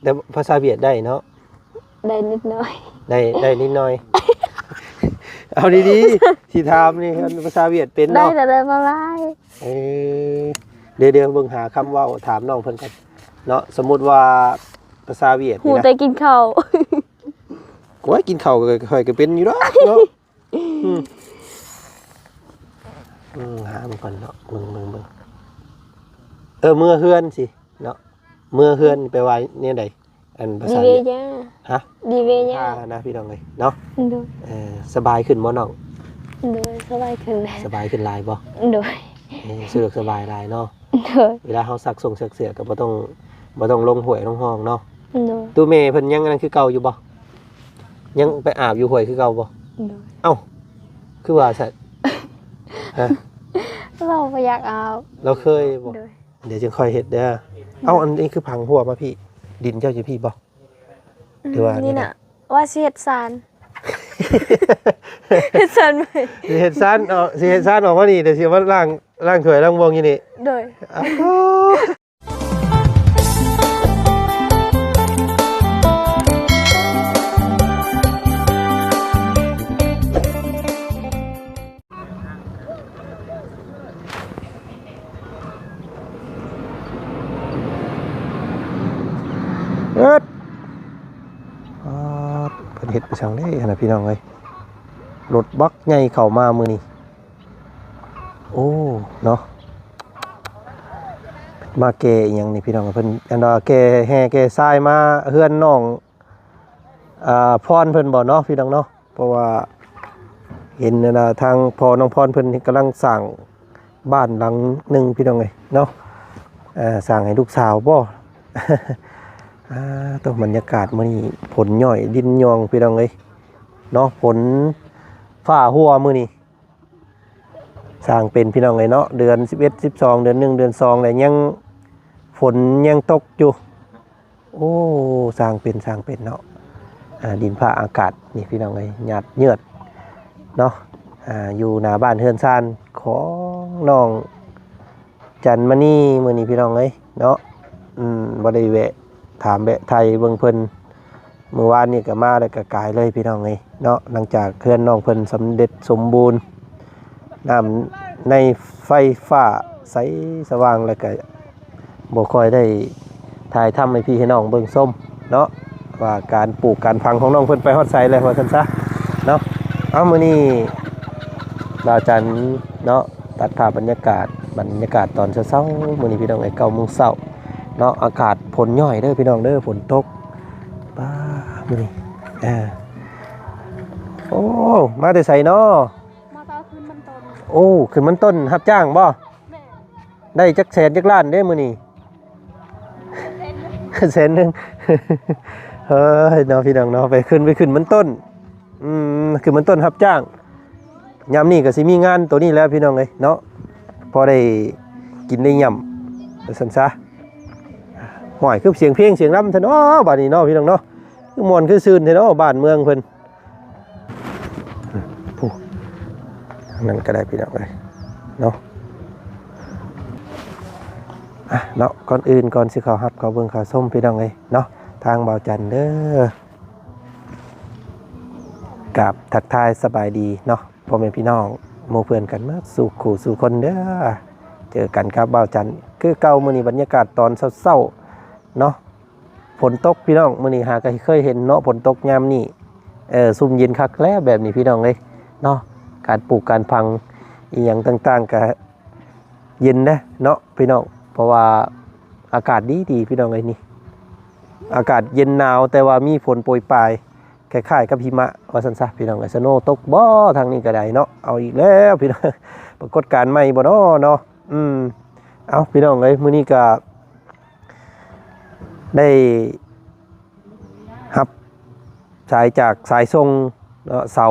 แต่ภาษาเวียดได้เนาะได้นิดหน่อยได้นิดหน่อยเอาดีๆที่ถามนี่ภาษาเวียดเป็นได้เนาะแต่ได้บ่หลาย เดี๋ยวเบิ่งหาคำเว้าถามน้องเพิ่นก่อนเนาะสมมุติว่าภาษาเวียด หู นี่นะ แต่กินข้าว โอ้ยกินข้าวก็ค่อยก็เป็นอยู่ดอกเนาะหามันก่อนเนาะมึงเมื่อเฮือนสิเนาะเมื่อเฮือนไปว่าเนี่ยใดอันภา ดี ษา เว เวียด ย่า ฮะ ดีเวย่า นะพี่น้องเอ้ยเนาะ โดย สบายขึ้นบ่น้อง โดยสบายขึ้นแล้ว สบายขึ้นหลายบ่ โดย สะดวกสบายหลายเนาะ โดย เวลาเฮาซักส่งซักเสื้อก็บ่ต้องลงห้วยลงห้องเนาะ โดย ตู้เมย์เพิ่นยังนั่นคือเก่าอยู่บ่ยังไปอาบอยู่ห้วยคือเก่าบ่ โดย เอ้าคือว่าซั่นฮะ เราบ่อยากเอา เราเคยบ่ โดย เดี๋ยวจะค่อยเฮ็ดเด้อเอ้าอันนี้คือพังหัวมาพี่ดินเจ้าอยู่พี่บ่หรือว่านี่ นี่น่ะว่าสิเฮ็ดซานเฮ็ดซานไหม สิเฮ็ดซ่านสิเฮ็ดซ่านออกมานี่เดี๋ยวสิว่าล้างถ้วยล้างวงอยู่นี่ โดย อ้าวเอิ้นเพิ่นเฮ็ดไปสั่งได้หั่นน่ะพี่น้องเอ้ยรถบักใหญ่เข้ามามื้อนี้โอ้เนาะมาแก่อีหยังนี่พี่น้องเพิ่นอันว่าแก่แห่แก่ทรายมาเฮือนน้องพรเพิ่นบ่เนาะพี่น้องเนาะเพราะว่าเห็นนั่นน่ะทางพ่อน้องพรเพิ่นกำลังสร้างบ้านหลังหนึงพี่น้องเอ้ยเนาะสร้างให้ลูกสาวบ่ ต้องบรรยากาศมื้อนี้ผลย่อยดินยองพี่น้องเอ้ยเนาะผลฟ้าหัวมื้อนี้สร้างเป็นพี่น้องเอ้ยเนาะเดือน11 12เดือน1เดือน2แล้วยังฝนยังตกอยู่โอ้สร้างเป็นเนาะดินฟ้าอากาศนี่พี่น้องเอ้ยหยาดเยือดเนาะอยู่หน้าบ้านเฮือนซานของน้องจันมณีมื้อนี้พี่น้องเอ้ยเนาะบ่ได้แวะถามแบะไทยเบิ่งเพิ่นเมื่อวานนี่ก็มาแล้วก็กายเลยพี่น้องเอ้ยเนาะหลังจากเพื่อนน้องเพิ่นสำเร็จสมบูรณ์น้ำในไฟฟ้าใสสว่างแล้วก็บ่ค่อยได้ถ่ายทำให้พี่ให้น้องเบิ่งส้มเนาะว่าการปลูกการพังของน้องเพิ่นไปฮอดไสแล้วว่าซั่นซะเนาะเอามื้อนี้บ่าวจันเนาะตัดภาพบรรยากาศตอนเช้าๆมื้อนี้พี่น้องเอ้ย 9:00 นเนาะอากาศฝนย่อยเด้อพี่น้องเด้อฝนตกป้ามื้อนี้โอ้มาแต่ไสเนาะ มาต่อขึ้นมันต้น โอ้ขึ้นมันต้นรับจ้างบ่ แม่ ได้จักแสนจักล้านเด้มื้อนี้ แสนนึง เฮ้ยเนาะพี่น้องเนาะไปขึ้นมันต้นขึ้นมันต้นรับจ้างยามนี้ก็สิมีงานตัวนี้แล้วพี่น้องเอ้ยเนาะพอได้กินได้ย่ำว่าซั่นซะห่วยคือเสียงเพลงเสียงรำเถอะเนาะบัดนี้เนาะพี่น้องเนาะคือม่วนคือซื่นเถอะเนาะบ้านเมืองเพิ่นผู้ทางนั้นก็ได้พี่น้องเอ้ยเนาะเนาะก่อนสิเข้ารับเข้าเบิ่งเข้าชมพี่น้องเอ้ยเนาะทางบ่าวจันเด้อกราบทักทายสบายดีเนาะพ่อแม่พี่น้องหมู่เพื่อนกันมาสู่คู่สู่คนเด้อเจอกันครับบ่าวจันคือเก่ามื้อนี้บรรยากาศตอนเช้าๆเนาะฝนตกพี่น้องมื้อนี้หาก็เคยเห็นเนาะฝนตกยามนี้ซุ่มเย็นคักแล้วแบบนี้พี่น้องเอ้ยเนาะการปลูกการพังอีหยังต่างๆก็เย็นนะเนาะพี่น้องเพราะว่าอากาศดีพี่น้องเอ้ยนี่อากาศเย็นหนาวแต่ว่ามีฝนโปรยปลายคล้ายๆกับหิมะว่าซั่นซะพี่น้องเอ้ยสโนว์ตกบ่ทางนี้ก็ได้เนาะเอาอีกแล้วพี่น้องปรากฏการณ์ใหม่บ่เนาะเนาะเอาพี่น้องเอ้ยมื้อนี้ก็ได้รับสายจากสายทรงเนาะเสา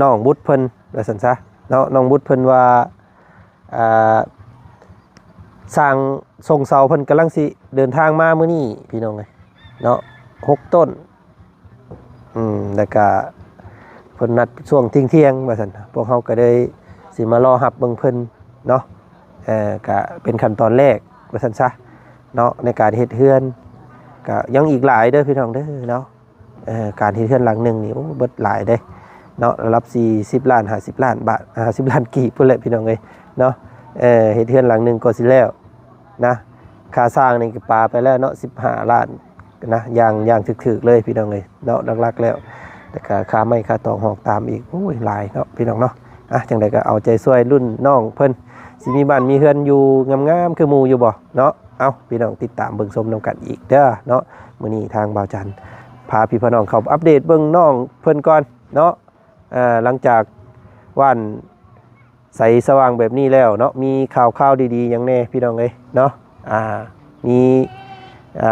น้องบุตรเพิ่นว่าซั่นซะเนาะน้องบุตรเพิ่นว่าสร้างทรงเสาเพิ่นกำลังสิเดินทางมามื้อนี้พี่น้องเอ้ยเนาะ6 ต้นแล้วก็เพิ่นนัดช่วงเที่ยงว่าซั่นพวกเฮาก็ได้สิมารอรับเบิ่งเพิ่นเนาะก็เป็นขั้นตอนแรกว่าซั่นซะเนาะในการเฮ็ดเฮือน ก็ยังอีกหลายเด้อพี่น้องเด้อเนาะการที่เทือนหลังหนึงนี่โอ้เบิดหลายเด้เนาะรับ40ล้าน50ล้านบาท50ล้านกีบพุ่นแหละพี่น้องเอ้ยเนาะเฮ็ดเทือนหลังหนึงก็สิแล้วนะค่าสร้างนี่ก็ปาไปแล้วเนาะ15ล้านนะอย่างถึกๆเลยพี่น้องเอ้ยเนาะหลักๆแล้วแต่ก็ค่าไม้ค่าตองหอกตามอีกโอ้ยหลายเนาะพี่น้องเนาะจังใดก็เอาใจช่วยรุ่นน้องเพิ่นสิมีบ้านมีเฮือนอยู่งามๆคือหมู่อยู่บ่เนาะเอาพี่น้องติดตามเบิ่งชมนำกันอีกเด้อเนาะมื้อนี้ทางบ่าวจันทร์พาพี่พี่น้องเข้าอัปเดตเบิ่งน้องเพิ่นก่อนเนาะหลังจากวันใสสว่างแบบนี้แล้วเนาะมีข่าวดีๆหยังแน่พี่น้องเอ้ยเนาะมี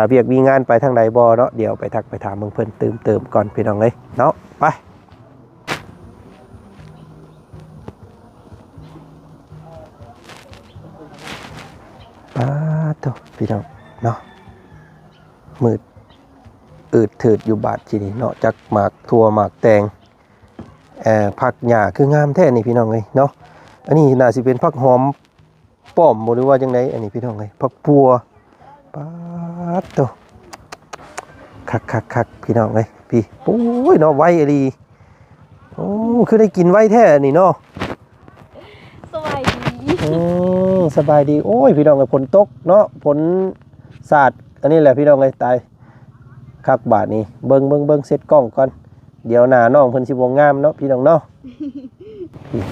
เวียกมีงานไปทางใดบ่เนาะเดี๋ยวไปทักไปถามเบิ่งเพิ่นเติมก่อนพี่น้องเอ้ยเนาะไปตัวพี่น้องเนาะมืดอืดถืดอยู่บาดทีนี้เนาะจากหมากทั่วหมากแตงผักหญ้าคืองามแท้นี่พี่น้องเอ้ยเนาะอันนี้น่าสิเป็นผักหอมป้อมบ่หรือว่าจังไดอันนี้พี่น้องเอ้ยผักบัวป๊าดตัวคักพี่น้องเอ้ยพี่โอ้ยเนาะไวอีหลีโอ้คือได้กินไวแท้นี่เนาะสบายดีสบายดีโอ้ยพี่น้องเอ้ยฝนตกเนาะฝนสาดอันนี้แหละพี่น้องเอ้ยตายคักบาดนี้เบิ่งเซตกล้องก่อนเดี๋ยวหน้าน้องเพิ่นสิบ่งามเนาะพี่น้องเนาะ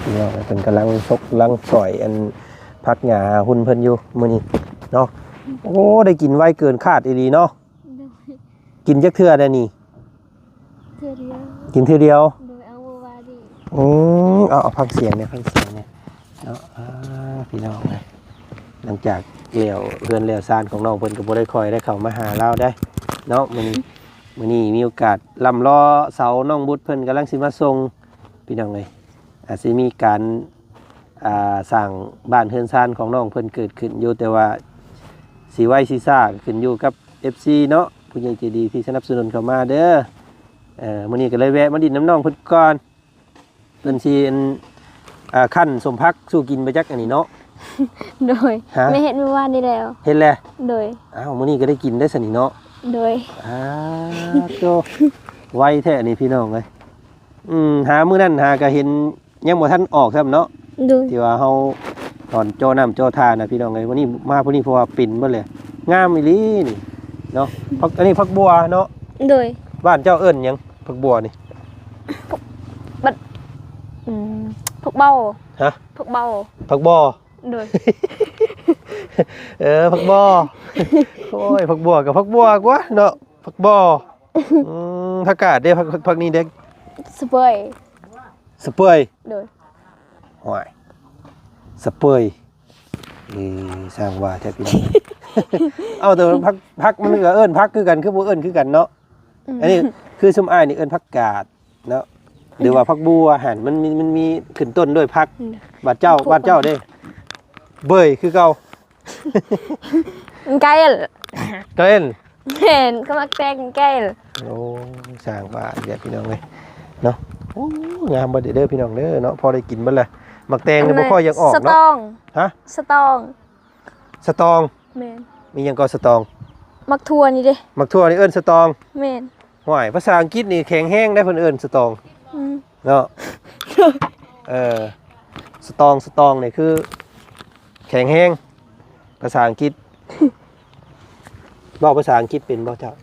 พี่น้องเพิ่นกำลังซกลังสอยอันพักหญ้าหุ่นเพิ่นอยู่มื้อนี้เนาะโอ้ได้กินไวเกินคาดอีหลีเนาะกินจักเทื่อได้นี่เทื่อเดียวกินเทื่อเดียวโดยเอาบ่ว่าดิเอาฟังเสียงเนี่ยเนาะพี่น้องนะหลังจากเลี้ยวเรือนเลี้ยวซานของน้องเพิ่นก็บ่ได้คอยได้เข้ามาหาเราได้เนาะมื้อนี้มีโอกาสลำล้อเสาน้องบุตรเพิ่นกำลังสิมาส่งพี่น้องเอ้ยอาจสิมีการสร้างบ้านเรือนซานของน้องเพิ่นเกิดขึ้นอยู่แต่ว่าสิไว้สิซ่าขึ้นอยู่กับ FC เนาะผู้ใหญ่ใจดีที่สนับสนุนเข้ามาเด้อมื้อนี้ก็เลยแวะมาดินน้ำน้องเพิ่นก่อนเพิ่นสิขั้นสมพักสู้กินไปจักอันนี้เนาะโดยไม่เห็นเมื่อวานนี้แล้วเห็นแล้วโดยมื้อนี้ก็ได้กินได้สนิเนาะโดยโตไวแท้นี่พี่น้องเอ้ยหามื้อนั้นหาก็เห็นยังบ่ทันออกครับเนาะที่ว่าเฮาตอนโจน้ำโจทานะพี่น้องเอ้ยวันนี้มาพุ่นนี้เพราะว่าปิ่นเบิดเลยงามอีหลีนี่เนาะอันนี้ผักบัวเนาะโดยบ้านเจ้าเอิ้นหยังผักบัวนี่ผักเบาฮะผักเบาผักบ่อโดยผักบ่อโอ้ยผักบัวกับผักบัวกว่าเนาะผักบ่อผักกาดเด้ผักนี้เด้สเปยโดยห่วยสเปยสร้างว่าแท้พี่น้องเอาแต่พักมันก็เอิ้นพักคือกันคือบ่เอิ้นคือกันเนาะอันนี้คือซุมอ้ายนี่เอิ้นผักกาดเนาะหรือว่าผักบัวหั่นมันมีขึ้นต้นด้วยผักบ้านเจ้าเด้เบยคือเก่าไก่เห็นก็มักแตงไก่โอ้สร้างว่าเดี๋ยวพี่น้องเอ้ยเนาะโอ้งามบ่เด้อพี่น้องเด้อเนาะพอได้กินเบิดแล้วมักแตงนี่บ่ค่อยอยากออกเนาะสตองฮะสตองแม่นมีหยังก็สตองมักทั่วนี่เด้มักทั่วนี่เอิ้นสตองแม่นห่วยภาษาอังกฤษนี่แข็งแรงได้เพิ่นเอิ้นสตองเนาะสตองนี่คือแข็งแรงภาษาอังกฤษบอกภาษาอังกฤษเป็นบ่เจ้า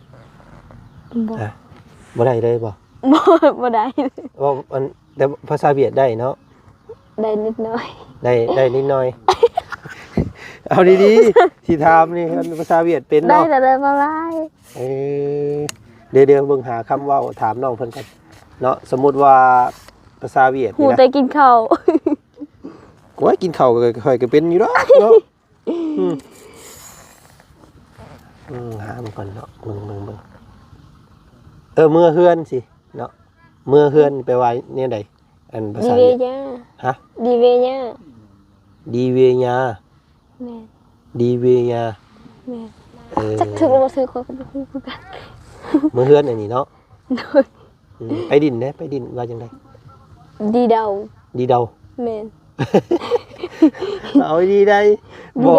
บ่ได้เลยบ่ได้ว่ามันแต่ภาษาเวียดได้เนาะได้นิดหน่อยได้นิดหน่อยเอาดีๆสิถามนี่ภาษาเวียดเป็นเนาะได้แต่บ่ได้เดี๋ยวเบิ่งหาคำเว้าถามน้องเพิ่นกันเนาะสมมุติว่าภาษาเวียดนี่นะแต่กินข้าวโอ้ยกินข้าวก็ค่อยก็เป็นอยู่เนาะหามันก่อนเนาะเบิ่งเมื่อเฮือนสิเนาะเมื่อเฮือนไปไว้เนี่ยใดอันภาษาเวียดฮะดีเวียญาแม่แม่จักถึกบ่ซื้อคนก็บ่ฮู้คือกันเมื่อเฮือนอันนี้เนาะไปดินว่าจังได๋ดีเดาแม่นเอาดีได้ บอก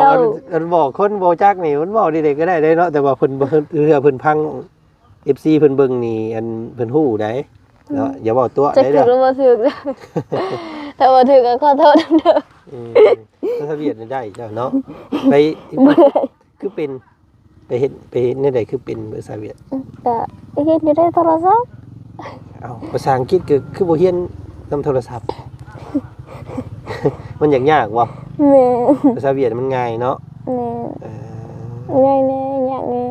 อันบอกคนบ่จักนี่มันบอกเด็กๆก็ได้เนาะแต่ว่าเพิ่นเพิ่นพัง FC เพิ่นเบิ่งนี่อันเพิ่นฮู้ได้เนาะอย่าบอกตัว จะ ได้ ถึ เด้ กหรือบ่ถึก แต่บ่ถึกก็ขอโทษเด้อ ถ้าทะเบียนได้เจ้าเนาะไปคือเป็นไปเฮ็ดในใดคือเป็นภาษาเวียด ก็เฮ็ดอยู่ในโทรศัพท์ อ้าวภาษาอังกฤษคือบ่เรียนนำโทรศัพท์ มันยากบ่ แม่ ภาษาเวียดมันง่ายเนาะ แม่ง่ายแน่ยากแน่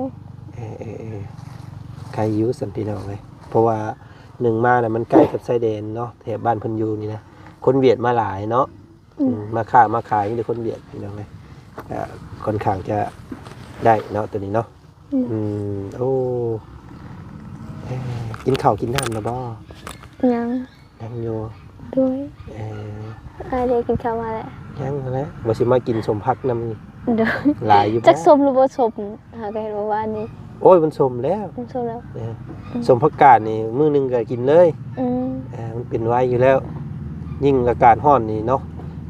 ใครอยู่สันติเนาะเลยเพราะว่าหนึ่งมาน่ะมันใกล้กับชายแดนเนาะแถบบ้านเพิ่นอยู่นี่นะคนเวียดมาหลายเนาะมาค้ามาขายมีแต่คนเวียดพี่น้องเลยค่อนข้างจะได้เนาะตัวนี้เนาะโอ้กินข้าวกินน้ำแล้วบ่ ยัง อยู่ ด้วยได้กินข้าวมาแล้ว ยังแล้วบ่สิมากินสมพักน้ำนี่ เด้อ หลายอยู่ จักสมหรือบ่สมหาก็เห็นเมื่อวานนี้ โอ้ยมันสมแล้ว สมแล้ว สมพักกาดนี่มื้อนึงก็กินเลยมันเป็นไว้อยู่แล้ว ยิ่งอากาศร้อนนี่เนาะ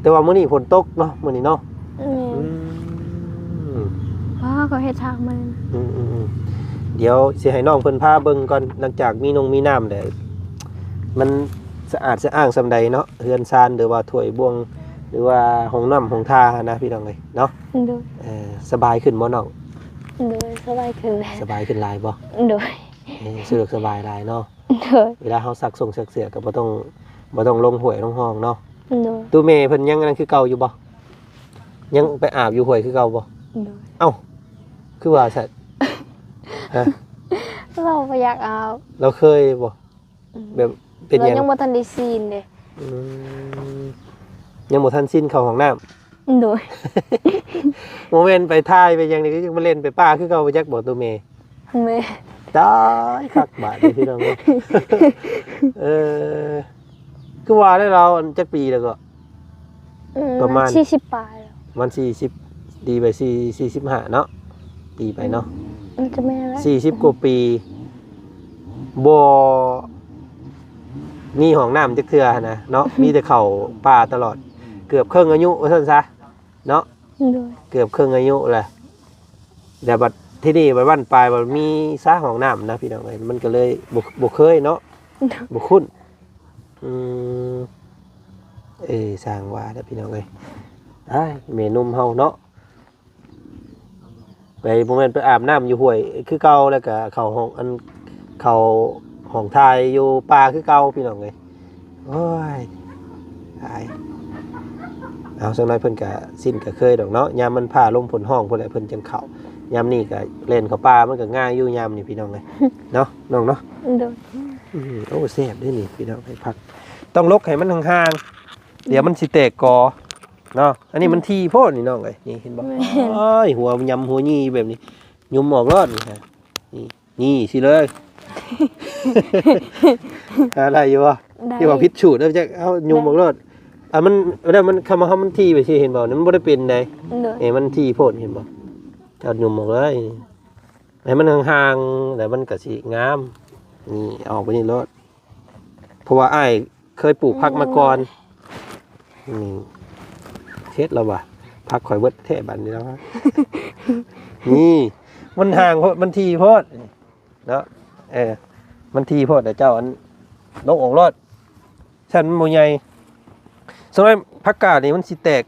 แต่ว่ามื้อนี้ฝนตกเนาะมื้อนี้เนาะ ว้าก็เฮ็ดทางมัน เดี๋ยวสิให้น้องเพิ่นพาเบิ่งก่อนหลังจากมีมีน้ำได้มันสะอาดสะอ้างซำใดเนาะเฮือนซานหรือว่าถ้วยบวงหรือว่าห้องน้ำห้องท่านะพี่น้องเอ้ยเนาะสบายขึ้นบ่น้องสบายขึ้นแล้ว สบายขึ้นหลายบ่ สะดวกสบายหลายเนาะเวลาเฮาซักส่งซักเสื้อก็บ่ต้องลงห้วยลงห้องเนาะตู้เมย์เพิ่นยังนั่นคือเก่าอยู่บ่ยังไปอาบอยู่ห้วยคือเก่าบ่เอ้าคือว่าซั่นฮะ เราบ่อยากอาบ เราเคยบ่แบบเป็นหยัง เรายังบ่ทันได้ซีนเด้ ยังบ่ทันสิ้นเข้าห้องน้ำ โดย โมเมนต์ไปท่ายไปยังนี่ก็ยังมาเล่นไปป้าคือเก่าไปจักบ่ตู้เมย์ แม่ ได้คักบาดเลยพี่น้องคือว่าได้เราจักปีแล้วก็ประมาณ40ปลายแล้ว มัน40ดีไป45เนาะปีไปเนาะ มันจะแม่แล้ว 40กว่าปีบ่มีห้องน้ำจักเทื่อนะเนาะมีแต่เข้าป่าตลอดเกือบครึ่งอายุว่าซั่นซะเนาะเกือบครึ่งอายุแหละแต่บัดที่นี่บัดวันปลายบัดมีซาห้องน้ำนะพี่น้องเอ้ยมันก็เลยบ่เคยเนาะบ่คุ้นสร้างว่าแล้วพี่น้องเอ้ยได้เมนุ่มเฮาเนาะไปบ่แม่นไปอาบน้ำอยู่ห้วยคือเก่าแล้วก็เข้าห้องเข้าห้องทายอยู่ป่าคือเก่าพี่น้องเอ้ยโอ้ยตายเอาสักหน่อยเพิ่นก็สิ้นก็เคยดอกเนาะยามมันพาลมฝนห้องพุ่นแหละเพิ่นจังเข้ายามนี้ก็เล่นเข้าป่ามันก็ง่ายอยู่ยามนี่พี่น้องเอ้ยเนาะน้องเนาะโอ้แซ่บด้วยนี่พี่น้องให้พักต้องลกให้มันห่างๆเดี๋ยวมันสิแตกกอเนาะอันนี้มันทีโพดนี่น้องเอ้ยนี่เห็นบ่โอ้ยหัวยำหัวยี่แบบนี้ยุมออกรอดนี่ฮะนี่สิเลย อะไรอยู่วะที่ว่าพิษฉูดแล้วจะเอายุมออกรอดมันแล้วมันคำว่ามันทีไปสิเห็นบ่นั้นบ่ได้เป็นใดมันทีโพดเห็นบ่จัดยุมออกเลยให้มันห่างๆแต่มันก็สิงามนี่ออกไปนี่รอดเพราะว่าอ้ายเคยปลูกผักมาก่อนนี่เฮ็ดแล้วว่ะผักข่อยเบิดแท้บัดนี้แล้วฮะ นี่มันห่างโพดมันทีโพดเนาะมันทีโพดแต่เจ้าอันนกออกรอดฉันโมใหญ่สมัยผักกาดนี่มันสิแตก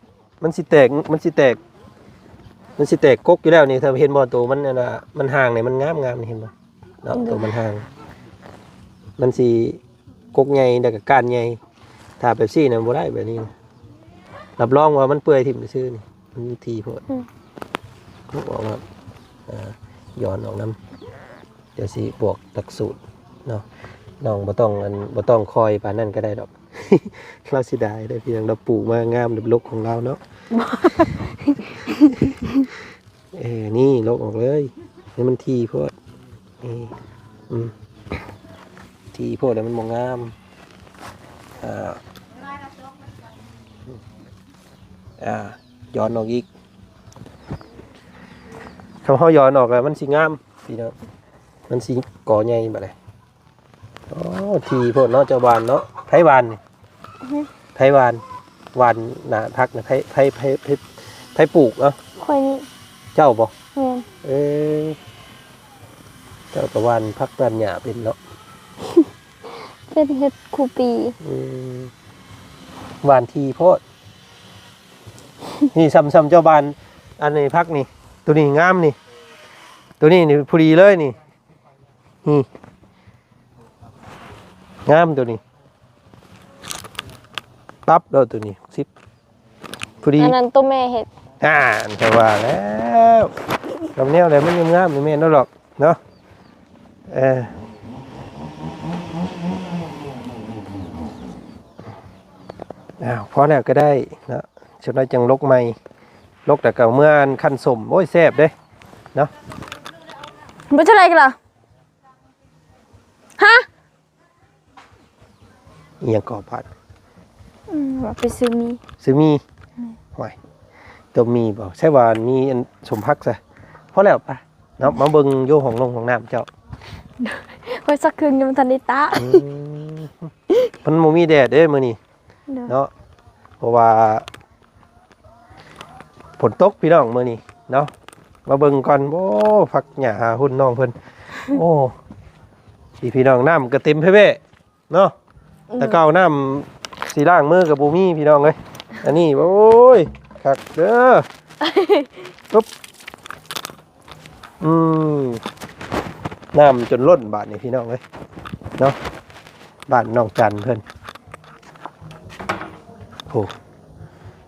กกอยู่แล้วนี่ถ้าเห็นบ่ตัวมันน่ะมันห่างนี่มันงามนี่เห็นบ่เนาะตัวมันห่างมันสิกกใหญ่แล้วก็ก้านใหญ่ถ้าแบบซี่น่ะบ่ได้แบบนี้รับรองว่ามันเปื่อยทิ่มซื่อนี่มันทีโพดนกออกมาย้อนออกน้ำเดี๋ยวสิบวกตักสูตรเนาะน้องบ่ต้องคอยปานนั้นก็ได้ดอก เราสิได้ได้เพียงเราปลูกมางามแบบลกของเราเนาะ นี่ลกออกเลยนี่มันทีโพดทีโพดแล้วมันบ่งามย้อนออกอีกคำเขาย้อนออกแล้วมันสิงามพี่น้องมันสิก่อใหญ่แบบไหนอ๋อทีโพดเนาะเจ้าบานเนาะไผ่วานนี่ไผ่วานหนาพักนะไผ่ ไผปลูกเนาะ ค่อยนี่ เจ้าบ่ แม่น เออเจ้าตะวันพักตันหญ้าเป็นเนาะ เป็นเฮ็ดคูปี อืมหวานทีโพด นี่ซ้ำๆเจ้าบ้านอันนี้พักนี่ ตัวนี้งามนี่ ตัวนี้นี่พอดีเลยนี่นี่งามตัวนี้ตับแล้วตัวนี้10พอดี อันนั้นตัวแม่เฮ็ด แต่ว่าแล้วลำแนวอะไรมันงามๆนี่แม่นแล้วหรอกเนาะพอแล้วก็ได้นะฉันได้จังลกใหม่ลกแต่เก่าเมื่อขั้นสมโอ้ยแซ่บเด้เนาะ บ่เท่าไหร่กันล่ะฮะ เอียงก่อผัด ว่าไปซื้อมี ซื้อมีห่วยตัวมีบอกใช่ว่ามีอันสมพักซะพอแล้วปะเนาะมาเบิ่งโยของลงของน้ำเจ้า ค่อยสักคืนยังบ่ทันได้ตา มันบ่มีแดดเด้มื้อนี้เนาะเพราะว่าฝนตกพี่น้องมื้อนี้เนาะมาเบิ่งก่อนโอ้พักหญ้าหาหุ่นน้องเพิ่นโอ้พี่น้องน้ำก็เต็มเพ่ๆเนาะแต่เก่าน้ำสีล้างมือกับบ่มีพี่น้องเอ้ยอันนี้โอ้ยคักเด้อปุ๊บน้ำจนล้นบาทนี่พี่น้องเอ้ยเนาะบ้านน้องจันเพิ่นโอ้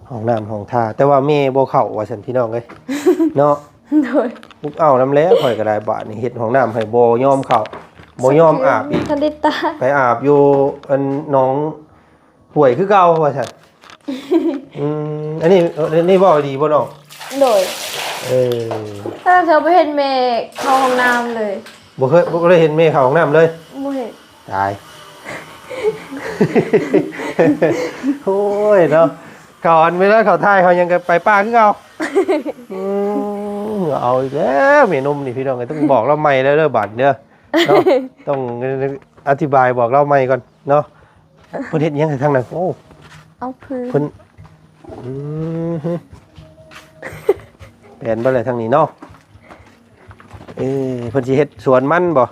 ห้องน้ำห้องท่าแต่ว่าแม่บ่เข้าว่าซั่นพี่น้องเอ้ยเนาะ โดย ลูกเอาน้ำแล้วข่อยก็ได้บาทนี่เฮ็ดห้องน้ำให้บ่ยอมเข้าบ่ยอมอาบอีก ทันได้ตา ไปอาบอยู่อันหน้องป่วยคือเก่าว่าซั่นอันนี้บ่ดีบ่น้อง โดย เออ ถ้าเธอไปเห็นแม่เข้าห้องน้ำเลย บ่เคยเห็นแม่เข้าห้องน้ำเลย บ่เห็น ตาย โอ้ยเนาะก่อนเวลาเขาทายเขายังไปป้าคือเก่าเอาอีกแล้วแม่นมนี่พี่น้องต้องบอกเราใหม่แล้วเด้อบาดเด้อเนาะต้องอธิบายบอกเราใหม่ก่อนเนาะเพิ่นเฮ็ดหยังให้ทางนั้นโอ้ เอาพื้น เพิ่นแผนบ่เลยทางนี้เนาะเพิ่นสิเฮ็ดสวนมันบ่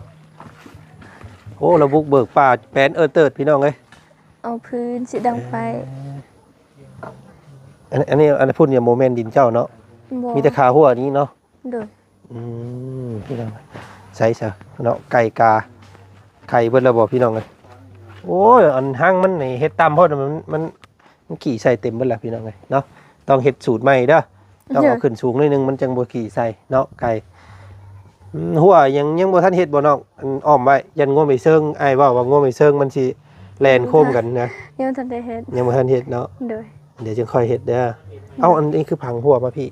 โอ้ระบุกเบิกป่าแปลนเติดพี่น้องเอ้ย เอาพื้นสีดังไป อันนี้พูดเนี่ยโมเมนต์ดินเจ้าเนาะ บ่ มีแต่ขาหัวนี้เนาะ โดย พี่น้องใส่ซะเนาะไก่กาไข่เบิดแล้วบ่พี่น้องเอ้ยโอ้ยอันห้างมันนี่เฮ็ดตามเพราะมันขี่ใส่เต็มเบิดแล้วพี่น้องเอ้ยเนาะต้องเฮ็ดสูตรใหม่เด้อต้องเอาขึ้นสูงหน่อยนึงมันจังบ่ขี่ใส่เนาะไก่หัวยังบ่ทันเฮ็ดบ่น้องอันอ้อมไว้ยันง่วงไปเซิงอ้ายว่าง่วงไปเซิงมันสิแล่นโคมกันนะ ยังทันได้เฮ็ด ยังบ่ทันเฮ็ดเนาะ โดย เดี๋ยวจึงค่อยเฮ็ดเด้อเอาอันนี้คือพังหัวมาพี่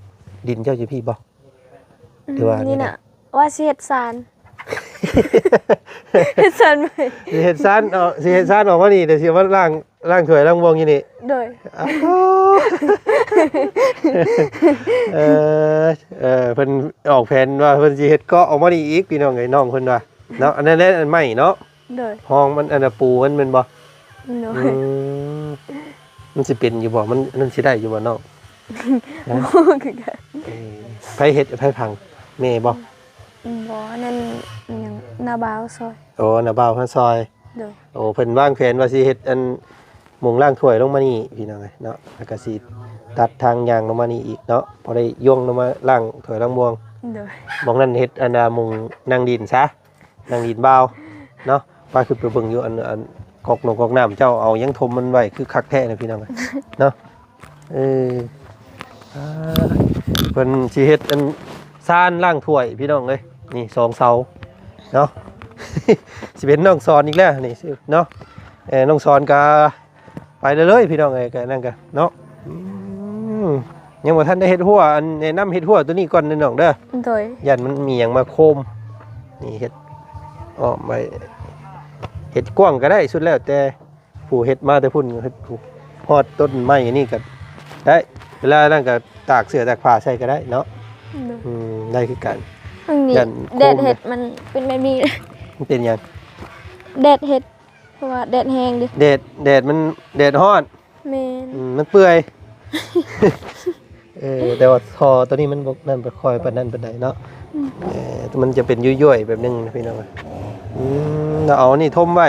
ดินเจ้าอยู่พี่บ่หรือว่า นี่น่ะว่าสิเฮ็ดซานเฮ็ดซานไหม สิเฮ็ดซ่านสิเฮ็ดซ่านออกมานี่เดี๋ยวสิว่าล้างถ้วยล้างวงอยู่นี่ โดย เพิ่นออกแผนว่าเพิ่นสิเฮ็ดเกาะออกมานี่อีกพี่น้องไอ้น้องเพิ่นว่าเนาะอันนั้นแหละอันใหม่เนาะ โดย ห้องมันอันน่ะปูมันเป็นบ่ โด อื ย มันสิเป็นอยู่บ่มันสิได้อยู่บ่น้อง คือกัน ไผเฮ็ดไผพังแม่บ่ บ่นั่นยังหน้าบ่าวซอย โอ้น่ะบ่าวพันซอย โดย โอ้เพิ่นวางแผนว่าสิเฮ็ดอันหมุงล่างถ้วยลงมานี่พี่น้องเอ้ยเนาะแล้วก็สิตัดทางยางลงมานี่อีกเนาะพอได้ย่งลงมาล่างถ้วยล่างม่วง โดย มองนั่นเฮ็ดอันน่ะหมุงนั่งดินซะนั่งดินเบาเนาะว่าคือไปเบิ่งอยู่อันกอกกอกน้ำเจ้าเอายังทมมันไว้คือคักแท้นะพี่น้องเอ้ยเนาะอ่าเพิ่นสิเฮ็ดอันซ่านล่างถ้วยพี่น้องเอ้ยนี่2เสาเนาะ สิเป็นน้องสอนอีกแล้วนี่เนาะน้องสอนก็ไปเลยพี่น้องเอ้ยก็นั่นก็เนาะยังบ่ทันได้เฮ็ดหัวอันแนะนำเฮ็ดหัวตัวนี้ก่อนน้องเด้อ โดย ยันมันมีหยังมาโคมนี่เฮ็ดอ้อมไปเฮ็ดกว้างก็ได้สุดแล้วแต่ผู้เฮ็ดมาแต่พุ่นเฮ็ดผู้ฮอดต้นไม้นี่ก็ได้เวลานั่นก็ตากเสื้อตากผ้าใส่ก็ได้เนาะ โดย ได้คือกัน อันนี้ ยันโคม แดดเห็ดมันเป็นแบบนี้ มันเป็นหยัง แดดเห็ดเพราะว่าแดดแห้งดิ แดดมันแดดฮ้อน แม่น มันเปื่อย แต่ว่าทอตัวนี้มันบ่นั่นบ่ค่อยปานนั้นปานใดเนาะมันจะเป็นยุ่ยๆแบบนึงนะพี่น้องแล้วเอานี่ทมไว้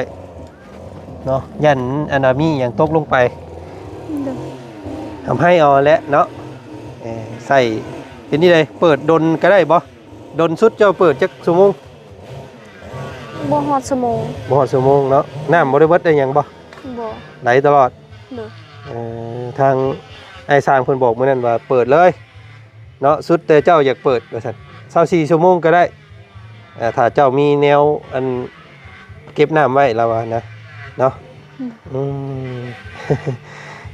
เนาะยันอนามีอย่างตกลงไปทำให้เอาและเนาะใส่เป็นนี่เลยเปิดดนก็ได้บ่ดนสุดเจ้าเปิดจักชั่วโมง บ่ฮอดชั่วโมง บ่ฮอดชั่วโมงเนาะน้ำบ่ได้เบิดได้หยังบ่ บ่ ไหลตลอด เด้อ ทางไอ้สร้างเพิ่นบอกมื้อนั้นว่าเปิดเลยเนาะสุดแต่เจ้าอยากเปิดว่าซั่น24ชั่วโมงก็ได้ถ้าเจ้ามีแนวอันเก็บน้ำไว้แล้วว่านะเนาะ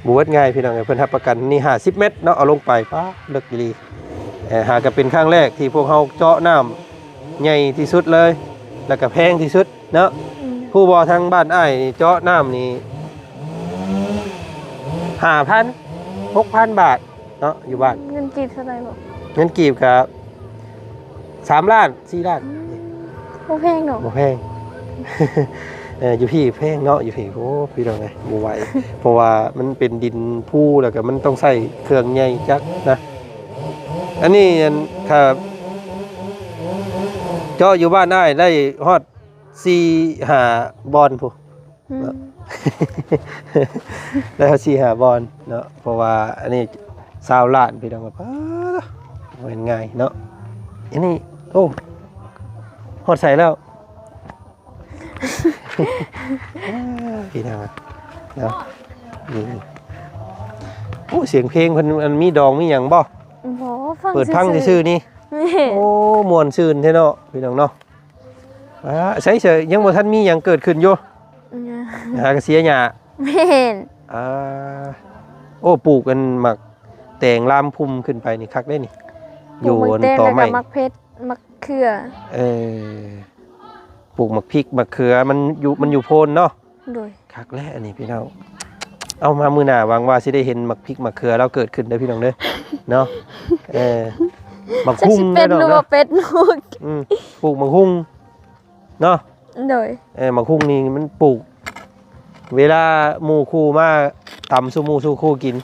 บวชง่ายพี่น้องเพิ่นรับประกันนี่50เมตรเนาะเอาลงไปป๊าเลิกดีหาก็เป็นครั้งแรกที่พวกเฮาเจาะน้ำใหญ่ที่สุดเลยแล้วก็แพงที่สุดเนาะผู้บ่ทางบ้านอ้ายนี่เจาะน้ำนี่ 5,000 6,000 บาทเนาะอยู่บ้าน เงินกีบเท่าไหร่บ่ เงินกีบครับ3 ล้าน 4 ล้าน บ่แพงดอก บ่แพง อยู่พี่แพงเนาะอยู่พี่โอ้พี่น้องไงบ่ไหว เพราะว่ามันเป็นดินผู้แล้วก็มันต้องใช้เครื่องใหญ่จักนะอันนี้ครับเจาะอยู่บ้านได้ฮอด4-5 บอนพุได้4-5 บอนเนาะเพราะว่าอันนี้20 ล้านพี่น้องว่าบ่เป็นง่ายเนาะอันนี้โอ้ฮอดใส่แล้วพี่น้องเนาะโอ้เสียงเพลงมันมีดองมีหยังบ่ บ่ฟัง เปิดพังซื่อๆนี่โอ้ม่วนซื่นแท้เนาะพี่น้องเนาะใช่ๆยังบ่ทันมีหยังเกิดขึ้นอยู่หากระเสียหญ้า แม่น โอ้ปลูกกันหมักแตงลามพุ่มขึ้นไปนี่คักได้นี่อยู่บนตอไม้ มักเพชรมักเขือปลูกหมักพริกหมักเขือมันอยู่โพนเนาะ โดย คักแล้วอันนี้พี่น้องเอามามื้อหน้าหวังว่าสิได้เห็นหมักพริกหมักเขือแล้วเกิดขึ้นได้พี่น้องเด้อเนาะหมักหุ่ง เป็ เด้ ด อ หรือ เนาะ ว่าเป็ดลูก ปลูกหมักหุ่งเนาะ โดย หมักหุ่งนี่มันปลูกเวลาหมู่คู่มาตำสู่หมู่สู่คู่กิน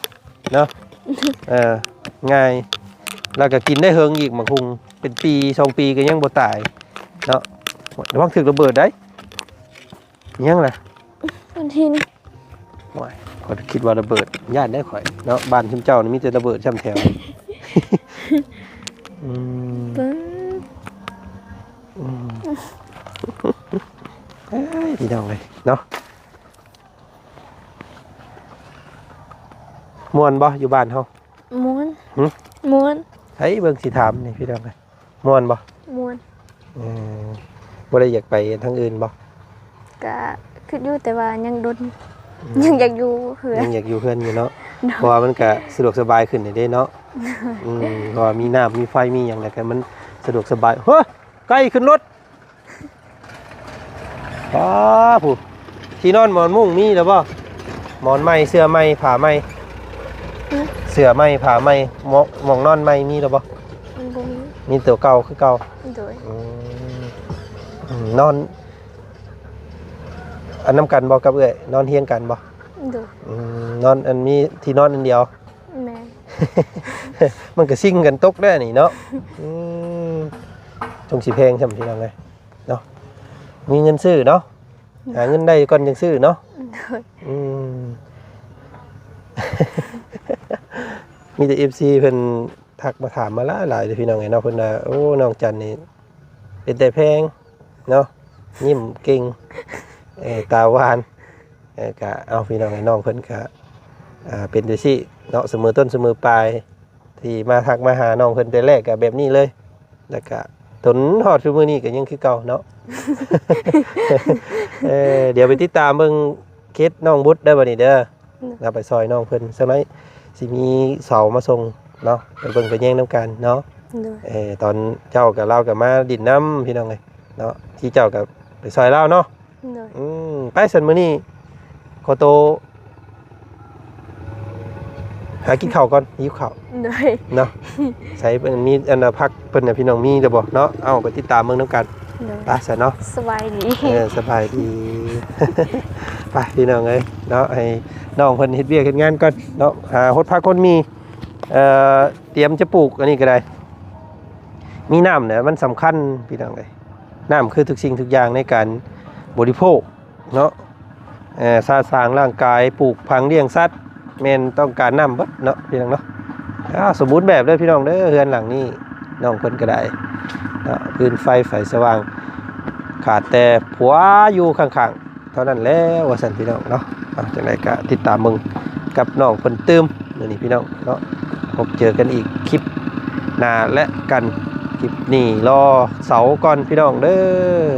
เนาะง่ายแล้วก็กินได้เฮิงอีกหมักหุ่งเป็นปี2 ปีก็ยังบ่ตายเนาะระวังถึกระเบิดได้ยังล่ะ วันที่นี่ ว้ายข้อยคิดว่าระเบิดญาติได้ข่อยเนาะบ้านชุมเจ้านี่มีแต่ระเบิดช่ำแถวพี่น้องเลยเนาะม่วนบ่อยู่บ้านเฮา ม้วนม้วน เฮ้ยเบิ่งสิถามนี่พี่น้องเลยม่วนบ่ ม้วน บ่ได้อยากไปทางอื่นบ่ ก็คืออยู่แต่ว่ายังดนยังอยากอยู่เหือ ยังอยากอยู่เพื่อนอยู่เนาะเพราะว่ามันก็สะดวกสบายขึ้นได้เนาะเพราะว่ามีน้ำมีไฟมีหยังแล้วก็มันสะดวกสบายเฮ้ยใกล้ขึ้นรถผู้ที่นอนหมอนมุ้งมีแล้วบ่หมอนไหม้เสื้อไหม้ผ้าไหม้เสื้อไหม้ผ้าไหม้หมองนอนไหม้มีแล้วบ่มีตัวเก่าคือเก่าโดยนอนอันน้ำกันบ่กับเอ้ยนอนเฮียงกันบ่โดยนอนอันมีที่นอนอันเดียวแม่ มันก็ซิ่งกันตกได้นี่เนาะจงสิเพลงใช่ไหมพี่น้องเลยเนาะมีเงินซื้อเนาะหาเงินได้ก่อนยังซื้อเนาะมีแต่ FC เพิ่นทักมาถามมาหลายพี่น้องไงเนาะเพิ่นว่าโอ้น้องจันนี่เป็นแต่แพงเนาะยิ้มเก่งตาหวานก็เอาพี่น้องไงน้องเพิ่นก็เป็นจังซี่เนาะเสมอต้นเสมอปลายที่มาทักมาหาน้องเพิ่นแต่แรกก็แบบนี้เลยแล้วก็จนฮอดซุมื้อนี้ก็ยังคือเก่าเนาะ เดี๋ยวไปติดตามเบิ่งเคสน้องบุตรได้บ่นี่เด้อเราไปซอยน้องเพิ่นสักหน่อยสิมีเสามาส่งเนาะไปเบิ่งไปแย่งน้ำกันเนาะตอนเจ้ากับเรากับมาดินน้ำพี่น้องไงเนาะที่เจ้ากับไปซอยเล่าเนาะไปสันมื้อนี้ขอโตหากินข้าวก่อนหิวข้าวเนาะใส่เป็นมีอันพักเพิ่นน่ะพี่น้องมีจะบอกเนาะเอาไปติดตามเบิ่งน้ำกันไปซะเนาะสบายดีสบายดี ไปพี่น้องเอ้ยเนาะให้น้องเพิ่นเฮ็ดเวียกเฮ็ดงานก่อนเนาะหาฮดพักคนมี เอ่เตรียมจะปลูกอันนี้ก็ได้มีน้ำเนี่ยมันสำคัญพี่น้องเลยน้ำคือทุกสิ่งทุกอย่างในการบริโภคเนาะสร้างร่างกายปลูกพังเลี้ยงสัตว์แม่นต้องการน้ำเบิดเนาะพี่น้องเนาะสมบูรณ์แบบเด้อพี่น้องเด้อเฮือนหลังนี้น้องเพิ่นก็ได้พื้นไฟสว่างขาดแต่ผัวอยู่ข้างๆเท่านั้นแล้วว่าซั่นพี่น้องเนาะจังไดก็ติดตามมึงกับน้องเพิ่นเติมมื้อนี้พี่น้องเนาะพบเจอกันอีกคลิปหน้าและกันคลิปนี้รอเสาก่อนพี่น้องเด้อ